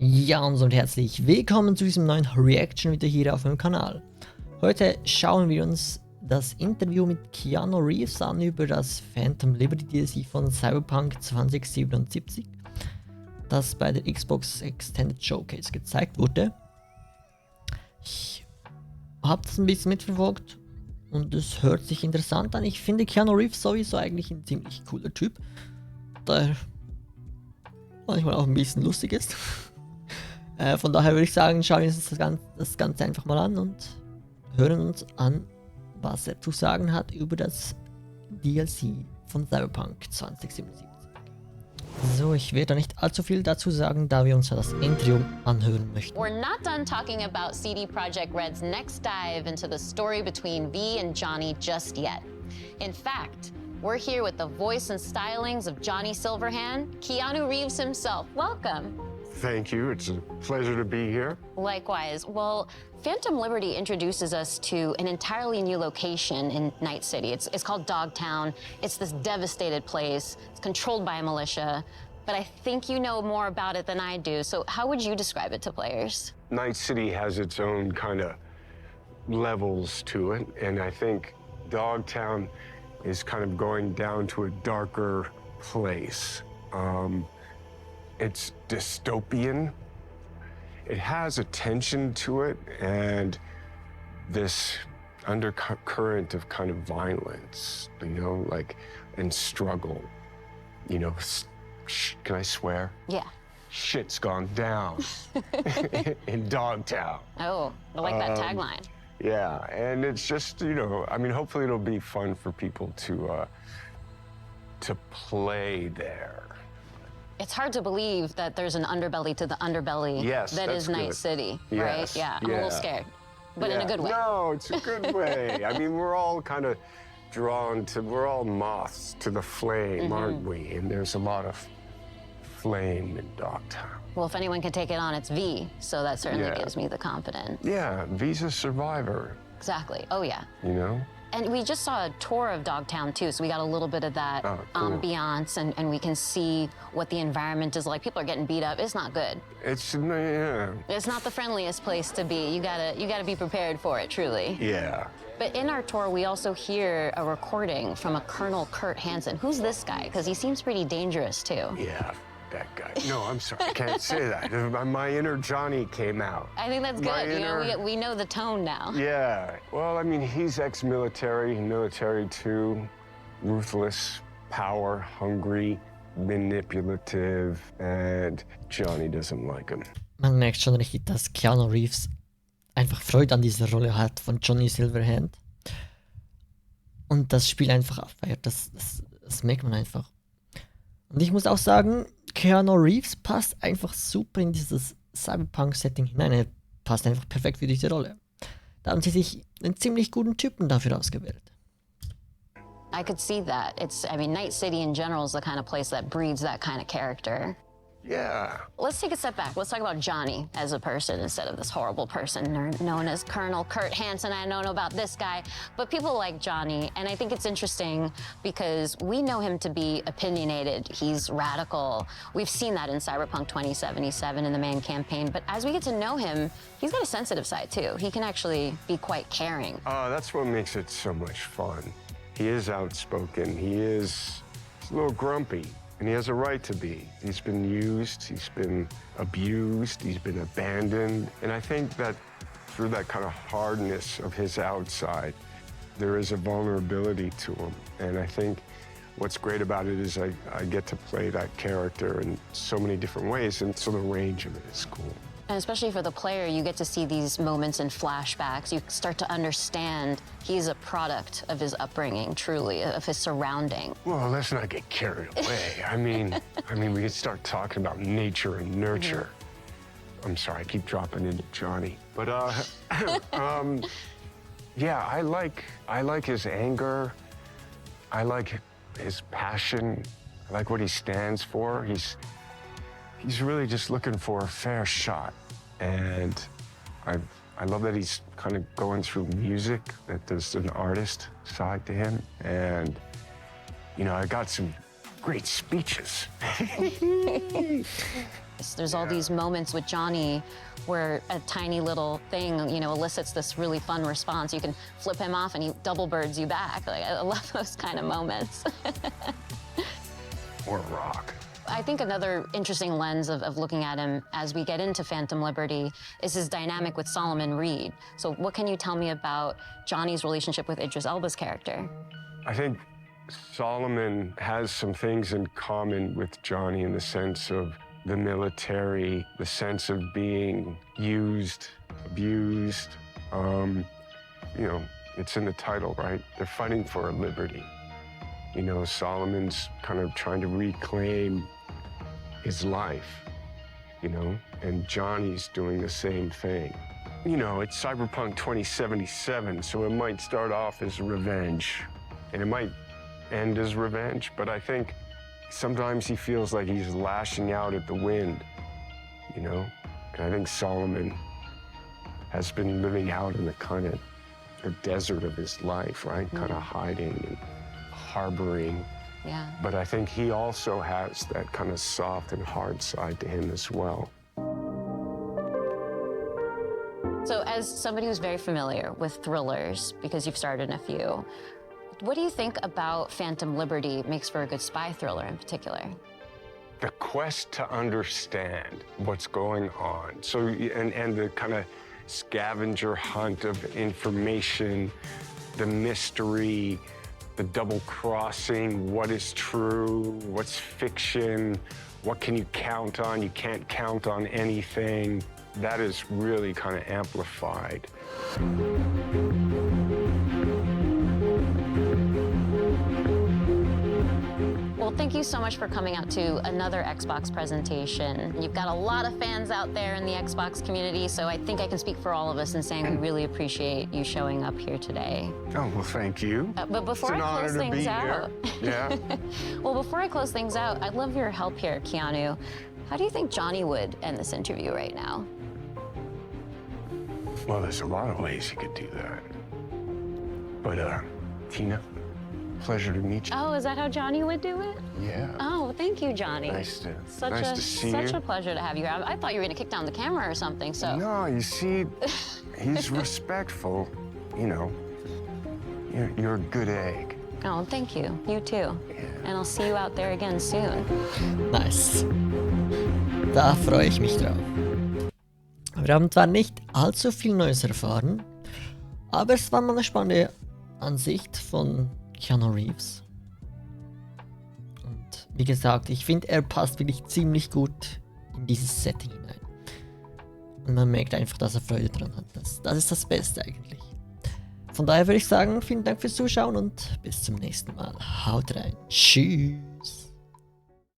Ja, und somit herzlich willkommen zu diesem neuen Reaction wieder hier auf meinem Kanal. Heute schauen wir uns das Interview mit Keanu Reeves an über das Phantom Liberty DLC von Cyberpunk 2077, das bei der Xbox Extended Showcase gezeigt wurde. Ich habe das ein bisschen mitverfolgt und es hört sich interessant an. Ich finde Keanu Reeves sowieso eigentlich ein ziemlich cooler Typ, der manchmal auch ein bisschen lustig ist. Von daher würde ich sagen, schauen wir uns das Ganze einfach mal an und hören uns an, was er zu sagen hat über das DLC von Cyberpunk 2077. So, ich werde da nicht allzu viel dazu sagen, da wir uns ja das Intro anhören möchten. We're not done talking about CD Projekt Red's next dive into the story between V and Johnny just yet. In fact, we're here with the voice and stylings of Johnny Silverhand, Keanu Reeves himself. Welcome. Thank you. It's a pleasure to be here. Likewise. Well, Phantom Liberty introduces us to an entirely new location in Night City. It's called Dogtown. It's this devastated place. It's controlled by a militia. But I think you know more about it than I do. So how would you describe it to players? Night City has its own kind of levels to it, and I think Dogtown is kind of going down to a darker place. It's dystopian. It has a tension to it and this undercurrent of kind of violence, you know, like, and struggle. You know, can I swear? Yeah. Shit's gone down in Dogtown. Oh, I like that tagline. Yeah, and it's just, you know, I mean, hopefully it'll be fun for people to play there. It's hard to believe that there's an underbelly to the underbelly that is Night City, right? Yes, Yeah, I'm a little scared, but in a good way. No, it's a good way. I mean, we're all kind of drawn to, we're all moths to the flame, aren't we? And there's a lot of flame in Dogtown. Well, if anyone can take it on, it's V, so that certainly Yeah. gives me the confidence. Yeah, V's a survivor, Exactly, oh yeah. you know? And we just saw a tour of Dogtown too, so we got a little bit of that Oh, cool. ambiance, and we can see what the environment is like. People are getting beat up, it's not good. It's, yeah. It's not the friendliest place to be. You gotta be prepared for it, truly. Yeah. But in our tour, we also hear a recording from a Colonel Kurt Hansen. Who's this guy? Because he seems pretty dangerous too. Yeah, that guy. No, I'm sorry, I can't say that. My inner Johnny came out. I think that's My good. You know, inner- we know the tone now. Yeah, well, I mean, he's ex-military, military too, ruthless, power hungry, manipulative, and Johnny doesn't like him. Man merkt schon richtig, dass Keanu Reeves einfach Freude an dieser Rolle hat von Johnny Silverhand und das Spiel einfach abfeiert. Das merkt man einfach. Und ich muss auch sagen, Keanu Reeves passt einfach super in dieses Cyberpunk-Setting hinein. Er passt einfach perfekt für diese Rolle. Da haben sie sich einen ziemlich guten Typen dafür ausgewählt. I could see that. I mean, Night City in general is the kind of place that breeds that kind of character. Yeah. Let's take a step back. Let's talk about Johnny as a person instead of this horrible person known as Colonel Kurt Hansen. I don't know about this guy, but people like Johnny, and I think it's interesting because we know him to be opinionated. He's radical. We've seen that in Cyberpunk 2077 in the main campaign, but as we get to know him, he's got a sensitive side too. He can actually be quite caring. That's what makes it so much fun. He is outspoken. He's a little grumpy. And he has a right to be. He's been used, he's been abused, he's been abandoned. And I think that through that kind of hardness of his outside, there is a vulnerability to him. And I think what's great about it is I get to play that character in so many different ways, and so the range of it is cool. And especially for the player, you get to see these moments in flashbacks. You start to understand he's a product of his upbringing, truly, of his surrounding. Well, let's not get carried away. I mean, we could start talking about nature and nurture. I'm sorry, I keep dropping into Johnny. But, yeah, I like his anger. I like his passion. I like what he stands for. He's really just looking for a fair shot. And I love that he's kind of going through music, that there's an artist side to him. And, you know, I got some great speeches. There's all these moments with Johnny where a tiny little thing, you know, elicits this really fun response. You can flip him off and he double birds you back. Like, I love those kind of moments. Or rock. I think another interesting lens of looking at him as we get into Phantom Liberty is his dynamic with Solomon Reed. So what can you tell me about Johnny's relationship with Idris Elba's character? I think Solomon has some things in common with Johnny in the sense of the military, the sense of being used, abused. You know, it's in the title, right? They're fighting for a liberty. You know, Solomon's kind of trying to reclaim his life, you know, and Johnny's doing the same thing. You know, it's Cyberpunk 2077, so it might start off as revenge, and it might end as revenge, but I think sometimes he feels like he's lashing out at the wind, you know? And I think Solomon has been living out in the kind of the desert of his life, right? Kind of hiding and harboring. Yeah. But I think he also has that kind of soft and hard side to him as well. So as somebody who's very familiar with thrillers, because you've starred in a few, what do you think about Phantom Liberty makes for a good spy thriller in particular? The quest to understand what's going on. So, and the kind of scavenger hunt of information, the mystery, the double crossing, what is true, what's fiction, what can you count on? You can't count on anything. That is really kind of amplified. Well, thank you so much for coming out to another Xbox presentation. You've got a lot of fans out there in the Xbox community, so I think I can speak for all of us in saying we really appreciate you showing up here today. Oh, well, thank you. But before I close things out, Yeah. well, before I close things out, I'd love your help here, Keanu. How do you think Johnny would end this interview right now? Well, there's a lot of ways you could do that. But, Tina, pleasure to meet you. Oh, is that how Johnny would do it? Yeah. Oh, thank you, Johnny. Nice to see Such you. a pleasure to have you here. I thought you were going to kick down the camera or something, so. No, you see, he's respectful. You know, you're a good egg. Oh, thank you. You too. Yeah. And I'll see you out there again soon. Nice. Da freue ich mich drauf. Wir haben zwar nicht allzu viel Neues erfahren, aber es war mal eine spannende Ansicht von Keanu Reeves. Und wie gesagt, ich finde, er passt wirklich ziemlich gut in dieses Setting hinein. Und man merkt einfach, dass er Freude dran hat. Das ist das Beste eigentlich. Von daher würde ich sagen, vielen Dank fürs Zuschauen und bis zum nächsten Mal. Haut rein. Tschüss.